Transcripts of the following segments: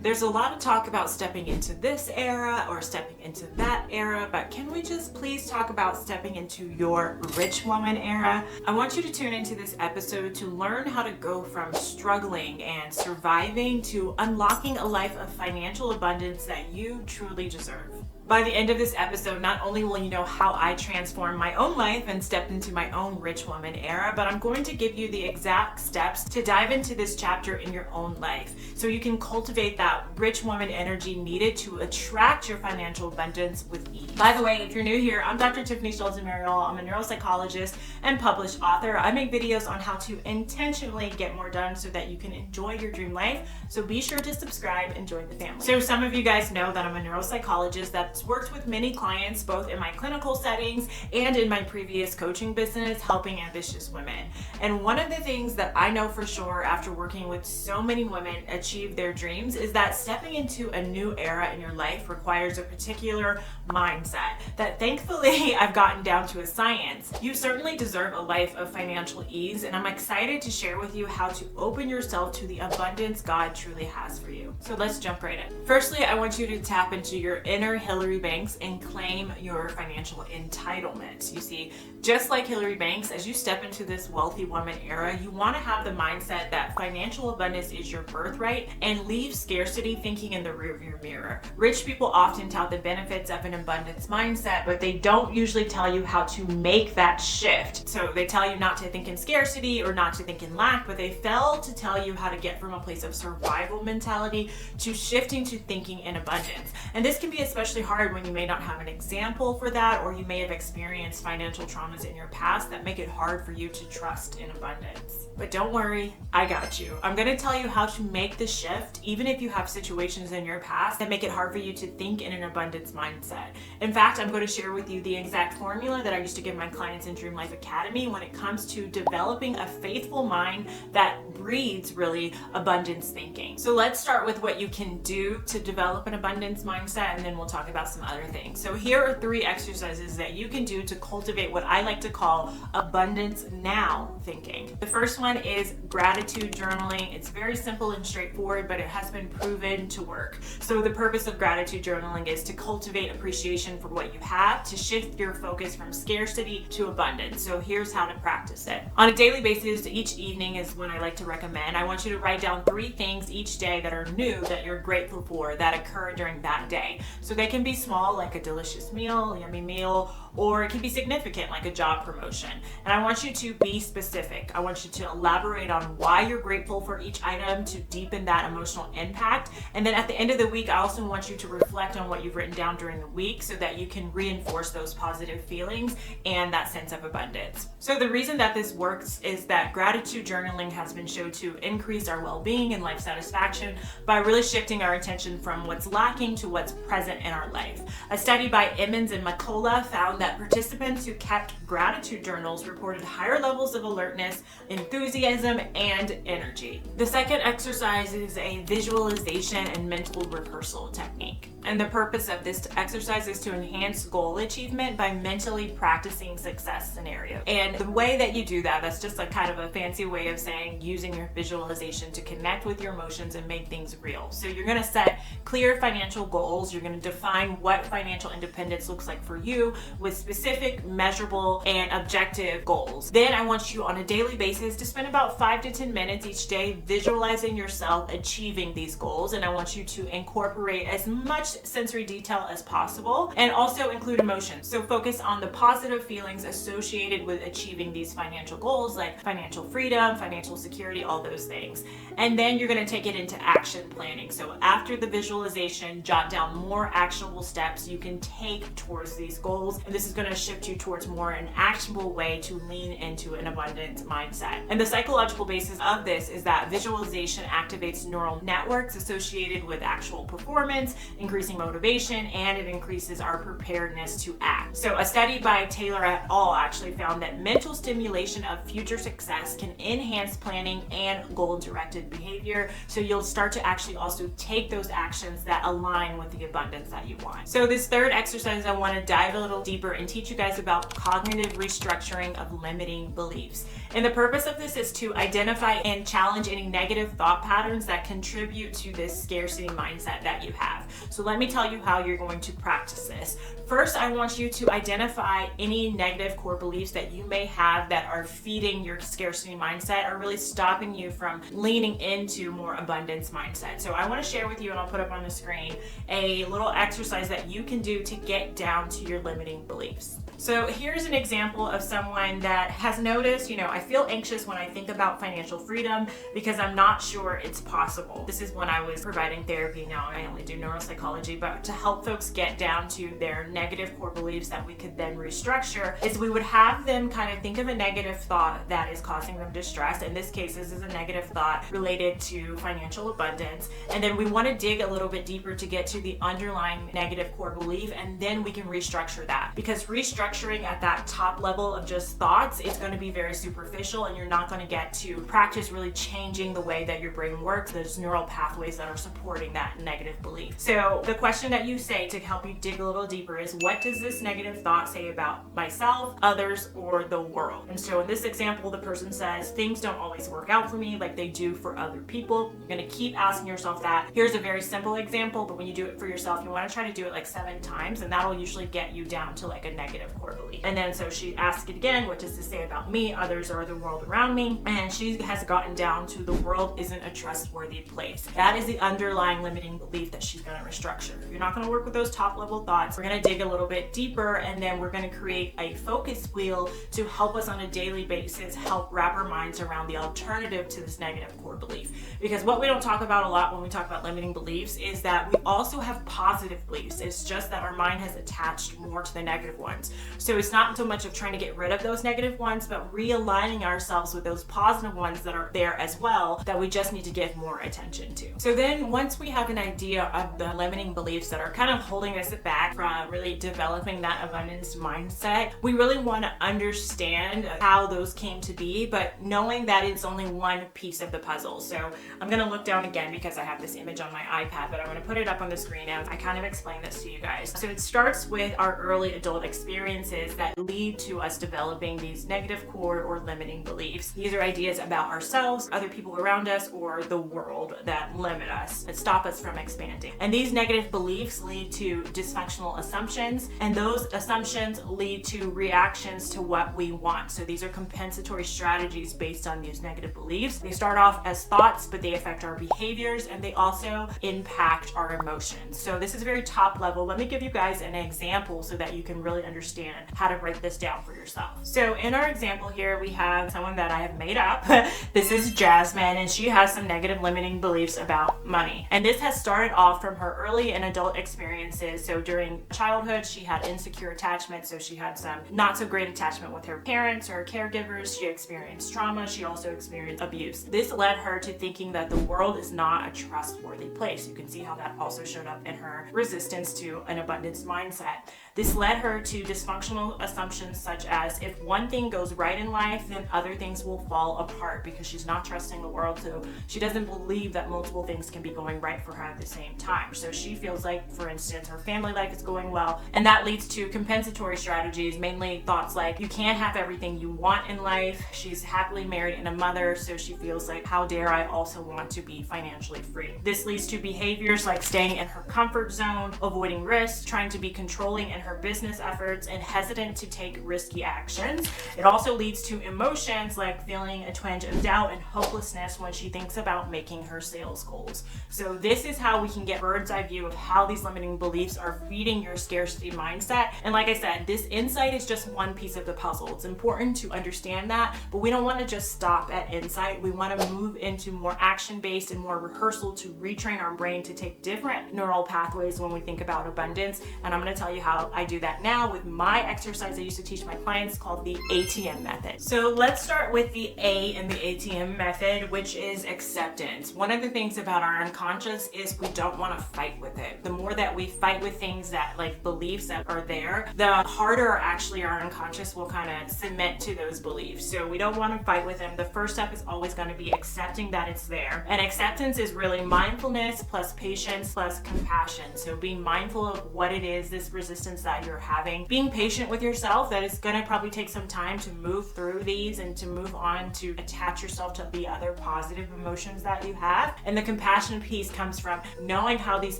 There's a lot of talk about stepping into this era or stepping into that era, but can we just please talk about stepping into your rich woman era? I want you to tune into this episode to learn how to go from struggling and surviving to unlocking a life of financial abundance that you truly deserve. By the end of this episode, not only will you know how I transformed my own life and stepped into my own rich woman era, but I'm going to give you the exact steps to dive into this chapter in your own life so you can cultivate that rich woman energy needed to attract your financial abundance with ease. By the way, if you're new here, I'm Dr. Tiffany Shelton. I'm a neuropsychologist and published author. I make videos on how to intentionally get more done so that you can enjoy your dream life. So be sure to subscribe and join the family. So some of you guys know that I'm a neuropsychologist that's worked with many clients, both in my clinical settings and in my previous coaching business, helping ambitious women. And one of the things that I know for sure after working with so many women achieve their dreams is that stepping into a new era in your life requires a particular mindset that thankfully I've gotten down to a science. You certainly deserve a life of financial ease, and I'm excited to share with you how to open yourself to the abundance God truly has for you. So let's jump right in. Firstly, I want you to tap into your inner Hillary Banks and claim your financial entitlement. You see, just like Hillary Banks, as you step into this wealthy woman era, you want to have the mindset that financial abundance is your birthright and leave scarcity thinking in the rearview mirror. Rich people often tout the benefits of an abundance mindset, but they don't usually tell you how to make that shift. So they tell you not to think in scarcity or not to think in lack, but they fail to tell you how to get from a place of survival mentality to shifting to thinking in abundance. And this can be especially hard when you may not have an example for that, or you may have experienced financial traumas in your past that make it hard for you to trust in abundance. But don't worry, I got you. I'm going to tell you how to make the shift, even if you have situations in your past that make it hard for you to think in an abundance mindset. In fact, I'm going to share with you the exact formula that I used to give my clients in Dream Life Academy when it comes to developing a faithful mind that breeds really abundance thinking. So let's start with what you can do to develop an abundance mindset, and then we'll talk about some other things. So here are 3 exercises that you can do to cultivate what I like to call abundance now thinking. The first one is gratitude journaling. It's very simple and straightforward, but it has been proven to work. So the purpose of gratitude journaling is to cultivate appreciation for what you have, to shift your focus from scarcity to abundance. So here's how to practice it. On a daily basis, each evening is when I like to recommend. I want you to write down 3 things each day that are new that you're grateful for that occurred during that day. So they can be small, like a delicious meal, a yummy meal, or it can be significant, like a job promotion. And I want you to be specific. I want you to elaborate on why you're grateful for each item to deepen that emotional impact. And then at the end of the week, I also want you to reflect on what you've written down during the week so that you can reinforce those positive feelings and that sense of abundance. So the reason that this works is that gratitude journaling has been shown to increase our well-being and life satisfaction by really shifting our attention from what's lacking to what's present in our life. A study by Emmons and McCullough found that participants who kept gratitude journals reported higher levels of alertness, enthusiasm, and energy. The second exercise is a visualization and mental rehearsal technique. And the purpose of this exercise is to enhance goal achievement by mentally practicing success scenarios. And the way that you do that, that's just a kind of a fancy way of saying using your visualization to connect with your emotions and make things real. So you're going to set clear financial goals. You're going to define what financial independence looks like for you with specific, measurable, and objective goals. Then I want you on a daily basis to spend about 5 to 10 minutes each day visualizing yourself achieving these goals. And I want you to incorporate as much sensory detail as possible and also include emotions. So focus on the positive feelings associated with achieving these financial goals, like financial freedom, financial security, all those things. And then you're going to take it into action planning. So after the visualization, jot down more actionable steps you can take towards these goals. And this is going to shift you towards more an actionable way to lean into an abundant mindset. And the psychological basis of this is that visualization activates neural networks associated with actual performance, increasing increasing motivation, and it increases our preparedness to act. So a study by Taylor et al. Actually found that mental stimulation of future success can enhance planning and goal-directed behavior. So you'll start to actually also take those actions that align with the abundance that you want. So this third exercise, I want to dive a little deeper and teach you guys about cognitive restructuring of limiting beliefs. And the purpose of this is to identify and challenge any negative thought patterns that contribute to this scarcity mindset that you have. So let me tell you how you're going to practice this. First, I want you to identify any negative core beliefs that you may have that are feeding your scarcity mindset or really stopping you from leaning into more abundance mindset. So I want to share with you, and I'll put up on the screen, a little exercise that you can do to get down to your limiting beliefs. So here's an example of someone that has noticed, I feel anxious when I think about financial freedom because I'm not sure it's possible. This is when I was providing therapy. Now I only do neuropsychology, but to help folks get down to their negative core beliefs that we could then restructure is we would have them kind of think of a negative thought that is causing them distress. In this case, this is a negative thought related to financial abundance. And then we want to dig a little bit deeper to get to the underlying negative core belief, and then we can restructure that. Because restructuring at that top level of just thoughts, it's going to be very superficial, and you're not going to get to practice really changing the way that your brain works, those neural pathways that are supporting that negative belief. So the question that you say to help you dig a little deeper is, what does this negative thought say about myself, others, or the world? And so in this example, the person says, things don't always work out for me like they do for other people. You're going to keep asking yourself that. Here's a very simple example, but when you do it for yourself, you want to try to do it like 7 times, and that'll usually get you down to like a negative core belief. And then so she asks it again, what does this say about me, others, or the world around me? And she has gotten down to the world isn't a trustworthy place. That is the underlying limiting belief that she's going to restructure. You're not going to work with those top level thoughts. We're going to dig a little bit deeper, and then we're going to create a focus wheel to help us on a daily basis help wrap our minds around the alternative to this negative core belief. Because what we don't talk about a lot when we talk about limiting beliefs is that we also have positive beliefs. It's just that our mind has attached more to the negative ones. So it's not so much of trying to get rid of those negative ones, but realigning ourselves with those positive ones that are there as well, that we just need to give more attention to. So then once we have an idea of the limiting beliefs that are kind of holding us back from really developing that abundance mindset, we really want to understand how those came to be, but knowing that it's only one piece of the puzzle. So I'm going to look down again because I have this image on my iPad, but I'm going to put it up on the screen as I kind of explain this to you guys. So it starts with our early adult experiences that lead to us developing these negative core or limiting beliefs. These are ideas about ourselves, other people around us, or the world that limit us, that stop us from expanding. And these negative beliefs lead to dysfunctional assumptions, and those assumptions lead to reactions to what we want. So these are compensatory strategies based on these negative beliefs. They start off as thoughts, but they affect our behaviors, and they also impact our emotions. So this is very top level. Let me give you guys an example so that you can really understand how to break this down for yourself. So in our example here, we have someone that I have made up. This is Jasmine, and she has some negative limiting beliefs about money. And this has started off from her early and adult experiences. So during childhood, she had insecure attachment. So she had some not so great attachment with her parents or caregivers. She experienced trauma. She also experienced abuse. This led her to thinking that the world is not a trustworthy place. You can see how that also showed up in her resistance to an abundance mindset. This led her to dysfunctional assumptions such as, if one thing goes right in life, then other things will fall apart, because she's not trusting the world. So she doesn't believe that multiple things can be going right for her at the same time. So she feels like, for instance, her family life is going well, and that leads to compensatory strategies, mainly thoughts like, you can't have everything you want in life. She's happily married and a mother, so she feels like, how dare I also want to be financially free? This leads to behaviors like staying in her comfort zone, avoiding risks, trying to be controlling in her business efforts, and hesitant to take risky actions. It also leads to emotions like feeling a twinge of doubt and hopelessness when she thinks about making her sales goals. So this is how we can get bird's eye view of how these limiting beliefs are feeding your scarcity mindset. And like I said, this insight is just one piece of the puzzle. It's important to understand that, but we don't want to just stop at insight. We want to move into more action-based and more rehearsal to retrain our brain to take different neural pathways when we think about abundance. And I'm going to tell you how I do that now with my exercise I used to teach my clients called the ATM method. So let's start with the A in the ATM method, which is acceptance. One of the things about our unconscious is we don't want to fight with it. The more that we fight with things that like beliefs that are there, the harder actually our unconscious will kind of submit to those beliefs. So we don't want to fight with them. The first step is always going to be accepting that it's there. And acceptance is really mindfulness plus patience plus compassion. So being mindful of what it is, this resistance that you're having, being patient with yourself, that it's going to probably take some time to move through these and to move on to attach yourself to the other positive emotions that you have. And the compassion piece comes from knowing how these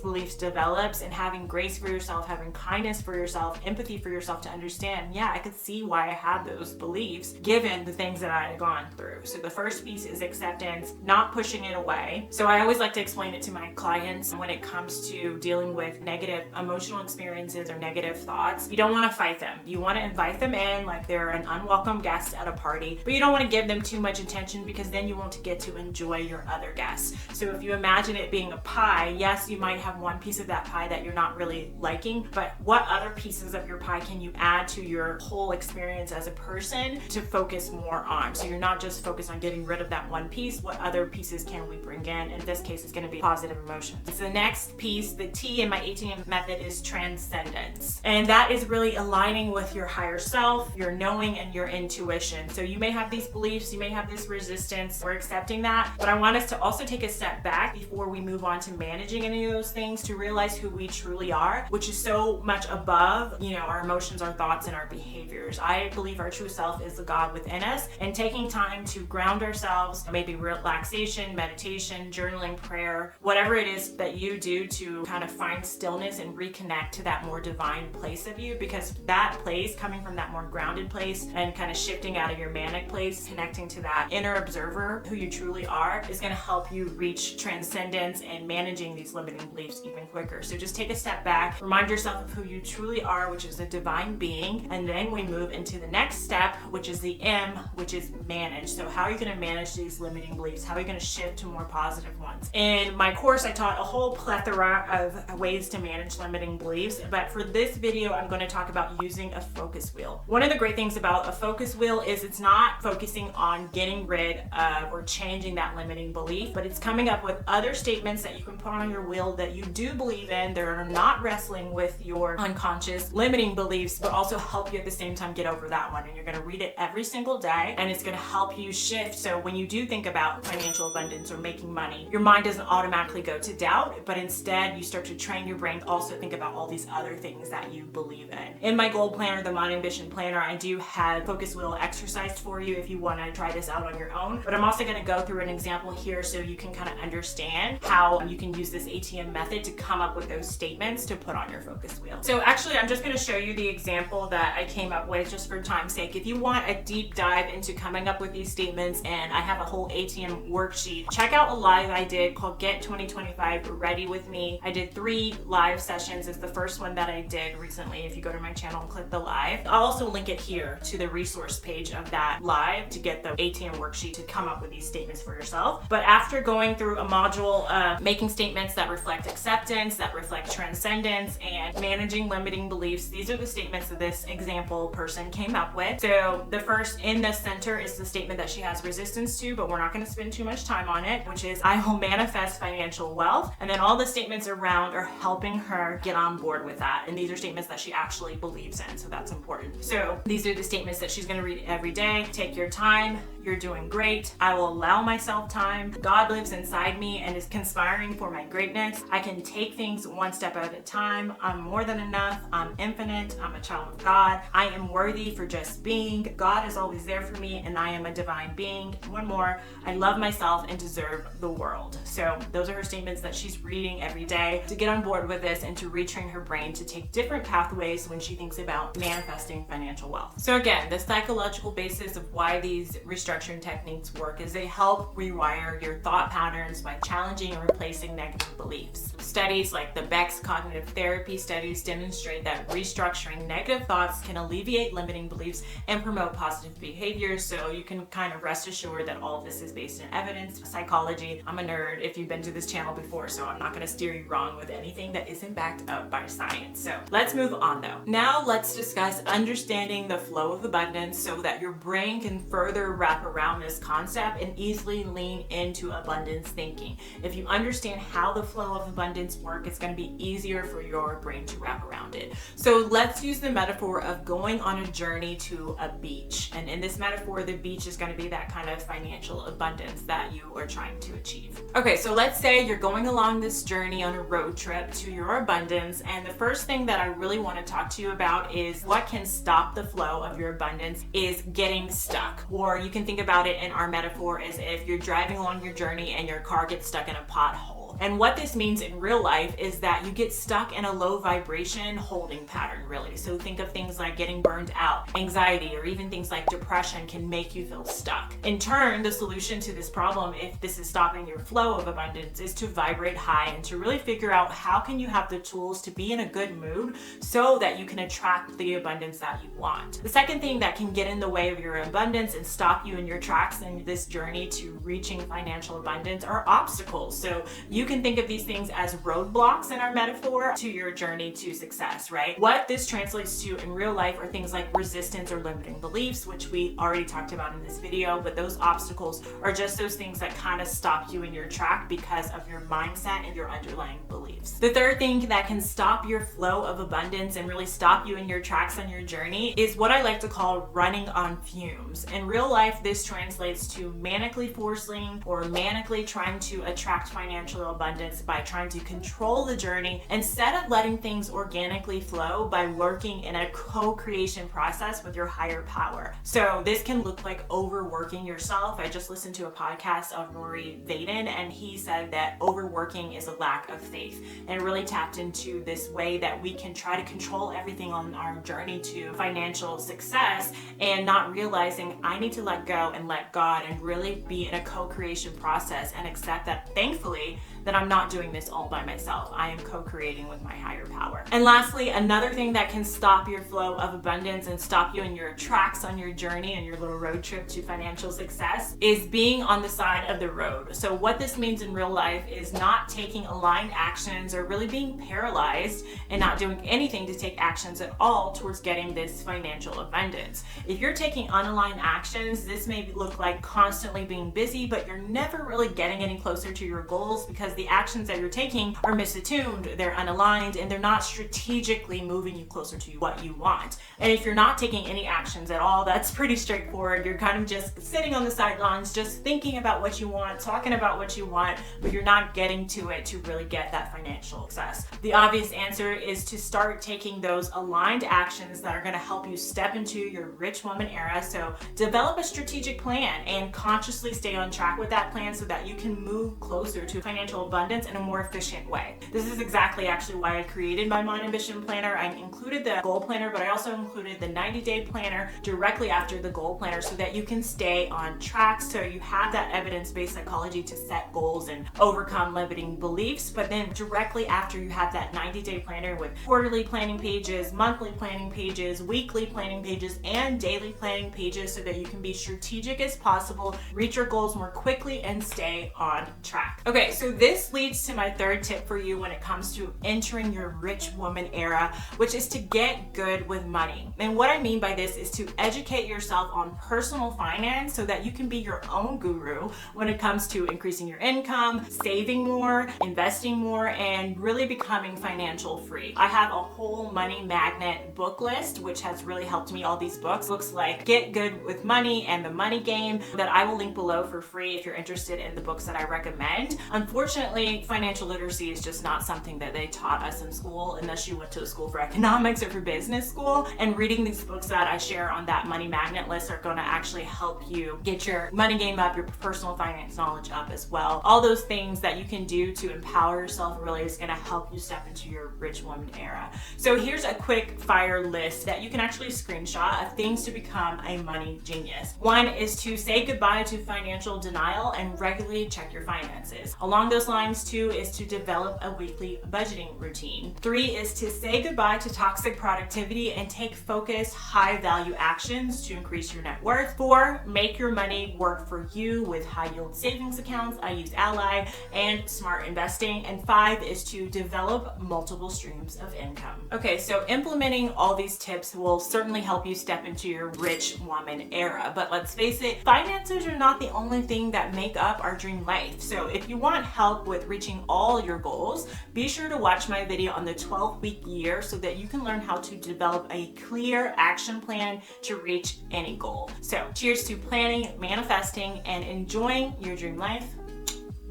beliefs develops and having grace for yourself, having kindness for yourself, empathy for yourself to understand, yeah, I could see why I had those beliefs given the things that I had gone through. So the first piece is acceptance, not pushing it away. So I always like to explain it to my clients when it comes to dealing with negative emotional experiences or negative thoughts. You don't want to fight them. You want to invite them in like they're an unwelcome guest at a party, but you don't want to give them too much attention because then you won't get to enjoy your other guests. So if you imagine it being a pie, yes, you might have one piece of that pie that you're not really liking, but what other pieces of your pie can you add to your whole experience as a person to focus more on? So you're not just focused on getting rid of that one piece. What other pieces can we bring in? In this case, it's going to be positive emotions. So the next piece, the T in my ATM method, is transcendence. And that is really aligning with your higher self, your knowing, and your intuition. So you may have these beliefs, you may have this resistance. We're accepting that, but I want us to also take a step back before we move on to managing any of those things to realize who we truly are, which is so much above, our emotions, our thoughts, and our behaviors. I believe our true self is the God within us, and taking time to ground ourselves, maybe relaxation, meditation, journaling, prayer, whatever it is that you do to kind of find stillness and reconnect to that more divine place of you, because that place, coming from that more grounded place and kind of shifting out of your manic place, connecting to that inner observer who you truly are, is going to help you reach transcendence and managing these limiting beliefs even quicker. So just take a step back, remind yourself of who you truly are, which is a divine being, and then we move into the next step, which is the M, which is manage. So how are you going to manage these limiting beliefs? How are you going to shift to more positive ones? In my course, I taught a whole plethora of ways to manage limiting beliefs, but for this video, I'm going to talk about using a focus wheel. One of the great things about a focus wheel is it's not focusing on getting rid of or changing that limiting belief, but it's coming up with other statements that you can put on your wheel that you do believe in, that are not wrestling with your unconscious limiting beliefs, but also help you at the same time get over that one. And you're going to read it every single day, and it's going to help you shift. So when you do think about financial abundance or making money, your mind doesn't automatically go to doubt, but instead you start to train your brain to also think about all these other things that you believe in. In my goal planner, the Mind Ambition Planner, I do have focus wheel exercise for you if you want to try this out on your own, but I'm also going to go through an example here so you can kind of understand how you can use this ATM method to come up with those statements to put on your focus wheel. So actually, I'm just going to show you the example that I came up with just for time's sake. If you want a deep dive into coming up with these statements, and I have a whole ATM worksheet, check out a live I did called Get 2025 Ready With Me. I did 3 live sessions. It's the first one that I did recently. If you go to my channel and click the live, I'll also link it here to the resource page of that live to get the ATM worksheet to come up with these statements for yourself. But after going through a module of making statements that reflect acceptance, that reflect transcendence, and managing limiting beliefs, these are the statements that this example person came up with. So the first in the center is the statement that she has resistance to, but we're not going to spend too much time on it, which is, I will manifest financial wealth. And then all the statements around are helping her get on board with that. And these are statements that she actually believes in. So that's important. So these are the statements that she's going to read every day. Take your time. You're doing great. I will allow myself time. God lives inside me and is conspiring for my greatness. I can take things one step at a time. I'm more than enough. I'm infinite. I'm a child of God. I am worthy for just being. God is always there for me, and I am a divine being. One more. I love myself and deserve the world. So those are her statements that she's reading every day to get on board with this and to retrain her brain to take different pathways when she thinks about manifesting financial wealth. So again, the psychological basis of why these restructuring restructuring techniques work is they help rewire your thought patterns by challenging and replacing negative beliefs. Studies like the Beck's cognitive therapy studies demonstrate that restructuring negative thoughts can alleviate limiting beliefs and promote positive behaviors. So you can kind of rest assured that all of this is based in evidence, psychology. I'm a nerd if you've been to this channel before, so I'm not going to steer you wrong with anything that isn't backed up by science. So let's move on though. Now let's discuss understanding the flow of abundance so that your brain can further wrap around this concept and easily lean into abundance thinking. If you understand how the flow of abundance works, it's going to be easier for your brain to wrap around it. So let's use the metaphor of going on a journey to a beach. And in this metaphor, the beach is going to be that kind of financial abundance that you are trying to achieve. Okay, so let's say you're going along this journey on a road trip to your abundance, and the first thing that I really want to talk to you about is what can stop the flow of your abundance is getting stuck. Or you can think about it in our metaphor as if you're driving along your journey and your car gets stuck in a pothole. And what this means in real life is that you get stuck in a low vibration holding pattern, really. So think of things like getting burned out, anxiety, or even things like depression can make you feel stuck. In turn, the solution to this problem, if this is stopping your flow of abundance, is to vibrate high and to really figure out how can you have the tools to be in a good mood so that you can attract the abundance that you want. The second thing that can get in the way of your abundance and stop you in your tracks in this journey to reaching financial abundance are obstacles. So you can think of these things as roadblocks in our metaphor to your journey to success, right? What this translates to in real life are things like resistance or limiting beliefs, which we already talked about in this video, but those obstacles are just those things that kind of stop you in your track because of your mindset and your underlying beliefs. The third thing that can stop your flow of abundance and really stop you in your tracks on your journey is what I like to call running on fumes. In real life, this translates to manically forcing or manically trying to attract financial abundance by trying to control the journey instead of letting things organically flow by working in a co-creation process with your higher power. So this can look like overworking yourself. I just listened to a podcast of Rory Vaden, and he said that overworking is a lack of faith, and really tapped into this way that we can try to control everything on our journey to financial success and not realizing I need to let go and let God and really be in a co-creation process and accept that, thankfully, that I'm not doing this all by myself. I am co-creating with my higher power. And lastly, another thing that can stop your flow of abundance and stop you in your tracks on your journey and your little road trip to financial success is being on the side of the road. So what this means in real life is not taking aligned actions or really being paralyzed and not doing anything to take actions at all towards getting this financial abundance. If you're taking unaligned actions, this may look like constantly being busy, but you're never really getting any closer to your goals because the actions that you're taking are misattuned, they're unaligned, and they're not strategically moving you closer to what you want. And if you're not taking any actions at all, that's pretty straightforward. You're kind of just sitting on the sidelines, just thinking about what you want, talking about what you want, but you're not getting to it to really get that financial success. The obvious answer is to start taking those aligned actions that are going to help you step into your rich woman era. So develop a strategic plan and consciously stay on track with that plan so that you can move closer to financial abundance in a more efficient way. This is exactly actually why I created my Mind Ambition Planner. I included the goal planner, but I also included the 90-day planner directly after the goal planner so that you can stay on track, so you have that evidence-based psychology to set goals and overcome limiting beliefs. But then directly after, you have that 90-day planner with quarterly planning pages, monthly planning pages, weekly planning pages, and daily planning pages so that you can be strategic as possible, reach your goals more quickly, and stay on track. Okay, so this leads to my third tip for you when it comes to entering your rich woman era, which is to get good with money. And what I mean by this is to educate yourself on personal finance so that you can be your own guru when it comes to increasing your income, saving more, investing more, and really becoming financial free. I have a whole money magnet book list, which has really helped me. All these books like Get Good with Money and The Money Game, that I will link below for free if you're interested in the books that I recommend. Unfortunately, Unfortunately, financial literacy is just not something that they taught us in school unless you went to a school for economics or for business school. And reading these books that I share on that money magnet list are going to actually help you get your money game up, your personal finance knowledge up as well. All those things that you can do to empower yourself really is going to help you step into your rich woman era. So here's a quick fire list that you can actually screenshot of things to become a money genius. One is to say goodbye to financial denial and regularly check your finances. Along those lines, 2 is to develop a weekly budgeting routine. 3 is to say goodbye to toxic productivity and take focused, high value actions to increase your net worth. 4, make your money work for you with high yield savings accounts. I use Ally and smart investing. And 5 is to develop multiple streams of income. Okay, so implementing all these tips will certainly help you step into your rich woman era. But let's face it, finances are not the only thing that make up our dream life. So if you want help with reaching all your goals, be sure to watch my video on the 12-week year so that you can learn how to develop a clear action plan to reach any goal. So cheers to planning, manifesting, and enjoying your dream life.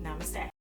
Namaste.